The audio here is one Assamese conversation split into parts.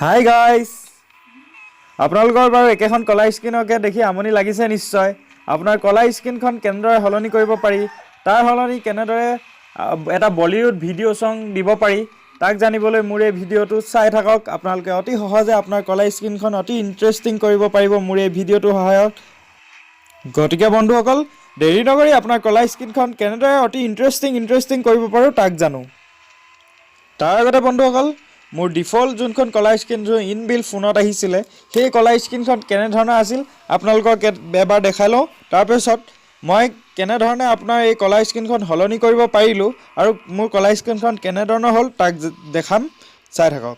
হাই গাইজ, আপোনালোকৰ বাৰু একেখন কলা স্কিনকে দেখি আমনি লাগিছে নিশ্চয়। আপোনাৰ কলা স্কিনখন কেনেদৰে সলনি কৰিব পাৰি, তাৰ সলনি কেনেদৰে এটা বলিউড ভিডিঅ' ছং দিব পাৰি, তাক জানিবলৈ মোৰ এই ভিডিঅ'টো চাই থাকক। আপোনালোকে অতি সহজে আপোনাৰ কলা স্কিনখন অতি ইণ্টাৰেষ্টিং কৰিব পাৰিব মোৰ এই ভিডিঅ'টোৰ সহায়ত। গতিকে বন্ধুসকল, দেৰি নকৰি আপোনাৰ কলা স্কিনখন কেনেদৰে অতি ইণ্টাৰেষ্টিং কৰিব পাৰোঁ তাক জানো। তাৰ আগতে বন্ধুসকল, মোৰ ডিফল্ট যোনখন কলা স্কিন ইনবিল ফোনত আহিছিলে, সেই কলা স্কিনখন কেনেধৰণৰ আছিল আপোনালোকক এবাৰ দেখাই লওঁ। তাৰপিছত মই কেনেধৰণে আপোনাৰ এই কলা স্কিনখন সলনি কৰিব পাৰিলোঁ আৰু মোৰ কলা স্কিনখন কেনেধৰণৰ হ'ল তাক দেখাম, চাই থাকক।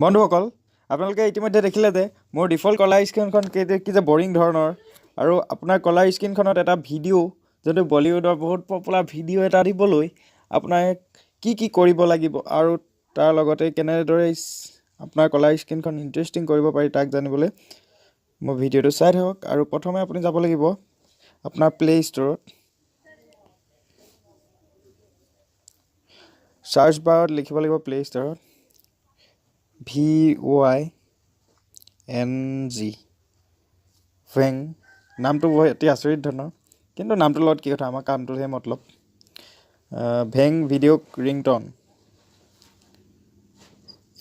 বন্ধুসকল, আপোনালোকে ইতিমধ্যে দেখিলে যে মোৰ ডিফল্ট কলা স্কিনখন কি যে বৰিং ধৰণৰ, আৰু আপোনাৰ কলা স্কিনখনত এটা ভিডিঅ' যোনটো বলিউডৰ বহুত পপুলাৰ ভিডিঅ' এটা দিবলৈ আপোনাৰ কি কৰিব লাগিব আৰু তাৰ লগতে কেনেদৰে আপোনাৰ কলা স্কিনখন ইণ্টাৰেষ্টিং কৰিব পাৰি তাক জানিবলৈ মোৰ ভিডিঅ'টো চাই থাকক। আৰু প্ৰথমে আপুনি যাব লাগিব আপোনাৰ প্লে ষ্ট'ৰত। চাৰ্চ বাৰত লিখিব লাগিব প্লে ষ্ট'ৰত VYNG ভেং। নামটো অতি আচৰিত ধৰণৰ, কিন্তু নামটোৰ লগত কি কথা, আমাৰ কামটোহে মতলব। ভেং ভিডিঅ' ৰিংটন,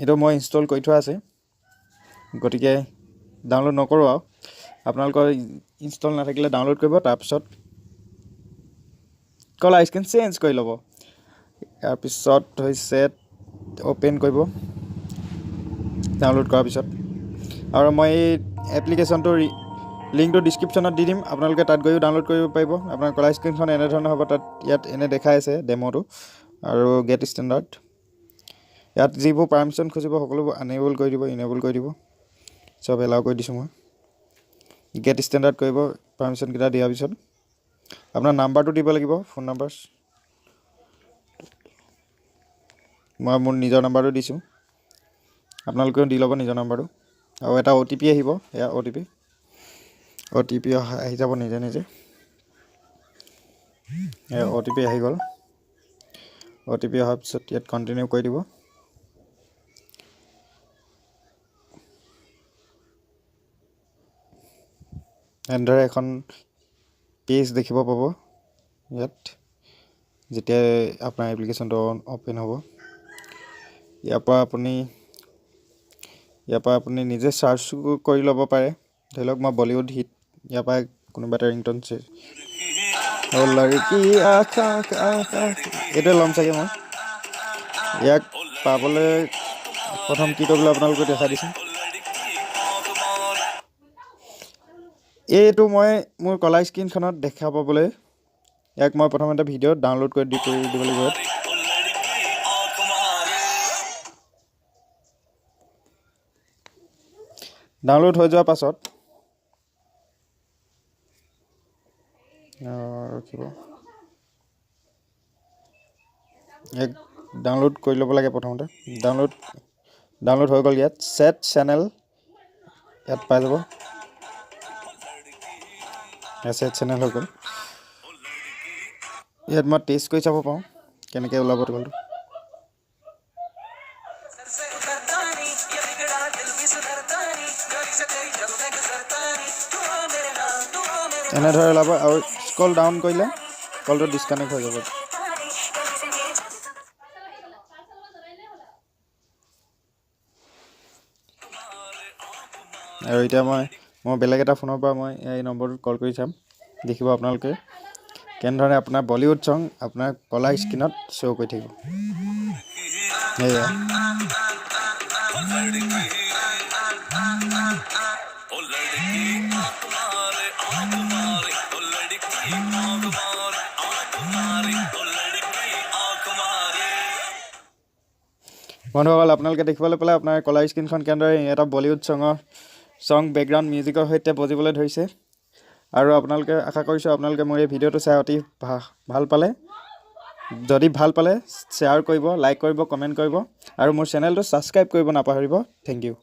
এইটো মই ইনষ্টল কৰি থোৱা আছে, গতিকে ডাউনলোড নকৰোঁ আৰু। আপোনালোকৰ ইনষ্টল নাথাকিলে ডাউনলোড কৰিব, তাৰপিছত কলা স্কিন চেঞ্জ কৰি ল'ব। ইয়াৰ পিছত হৈছে অ'পেন কৰিব ডাউনলোড কৰাৰ পিছত। আৰু মই এই এপ্লিকেশ্যনটোৰ লিংকটো ডিছক্ৰিপশ্যনত দি দিম, আপোনালোকে তাত গৈও ডাউনলোড কৰিব পাৰিব। আপোনাৰ কলা স্ক্ৰীনখন এনেধৰণৰ হ'ব, তাত ইয়াত এনে দেখাই আছে ডেম'টো আৰু গেট ষ্টেণ্ডাৰ্ড। ইয়াত যিবোৰ পাৰ্মিশ্যন খুজিব সকলোবোৰ আনেবল কৰি দিব, ইনেবল কৰি দিব, চব এলাউ কৰি দিছোঁ মই। গেট ষ্টেণ্ডাৰ্ড কৰিব পাৰ্মিশ্যনকেইটা দিয়াৰ পিছত আপোনাৰ নাম্বাৰটো দিব লাগিব, ফোন নাম্বাৰ। মই মোৰ নিজৰ নাম্বাৰটো দিছোঁ, আপোনালোকেও দি ল'ব নিজৰ নাম্বাৰটো। আৰু এটা OTP আহিব, এয়া OTP আহি যাব নিজে নিজে। OTP আহি গ'ল। OTP অহাৰ পিছত ইয়াত কণ্টিনিউ কৰি দিব। এনেদৰে এখন পেজ দেখিব পাব ইয়াত যেতিয়া আপোনাৰ এপ্লিকেশ্যনটো অ'পেন হ'ব। ইয়াৰ পৰা আপুনি নিজে চাৰ্চ কৰি ল'ব পাৰে। ধৰি লওক মই বলিউড হিট, ইয়াৰ পৰা কোনোবা এটা ৰিংটন এইটোৱে ল'ম চাগে মই। ইয়াক পাবলৈ প্ৰথম কি কৰিবলৈ আপোনালোকে দেখাই দিছোঁ। এইটো মই মোৰ কলা স্ক্ৰীনখনত দেখা পাবলৈ ইয়াক মই প্ৰথমতে ভিডিঅ' ডাউনলোড কৰি দিব লাগিব। ডাউনলোড হৈ যোৱাৰ পাছত ৰখিব, এক ডাউনলোড কৰি ল'ব লাগে প্ৰথমতে। ডাউনলোড হৈ গ'ল। ইয়াত ছেট চেনেল ইয়াত পাই যাব, ছেট চেনেল হৈ গ'ল। ইয়াত মই টেষ্ট কৰি চাব পাৰোঁ কেনেকৈ ওলাব টেবলটো। এনেদৰে ওলাব, আৰু স্ক্ৰল ডাউন কৰিলে কলটো ডিছকানেক্ট হৈ যাব। আৰু এতিয়া মই বেলেগ এটা ফোনৰ পৰা মই এই নম্বৰটোত কল কৰি চাম, দেখিব আপোনালোকে কেনেধৰণে আপোনাৰ বলিউড ছং আপোনাৰ কলা স্ক্ৰীণত শ্ব' কৰি থাকিব। সেয়া বন্ধুসকল, আপোনালোকে দেখিবলৈ পালে আপোনাৰ কলা স্ক্ৰীণখন কেনেদৰে এটা বলিউড ছং বেকগ্ৰাউণ্ড মিউজিকৰ সৈতে বজিবলৈ ধৰিছে। আৰু আপোনালোকে আশা কৰিছোঁ আপোনালোকে মোৰ এই ভিডিঅ'টো চাই অতি ভাল পালে। যদি ভাল পালে শ্বেয়াৰ কৰিব, লাইক কৰিব, কমেণ্ট কৰিব আৰু মোৰ চেনেলটো ছাবস্ক্ৰাইব কৰিব নাপাহৰিব। Thank U.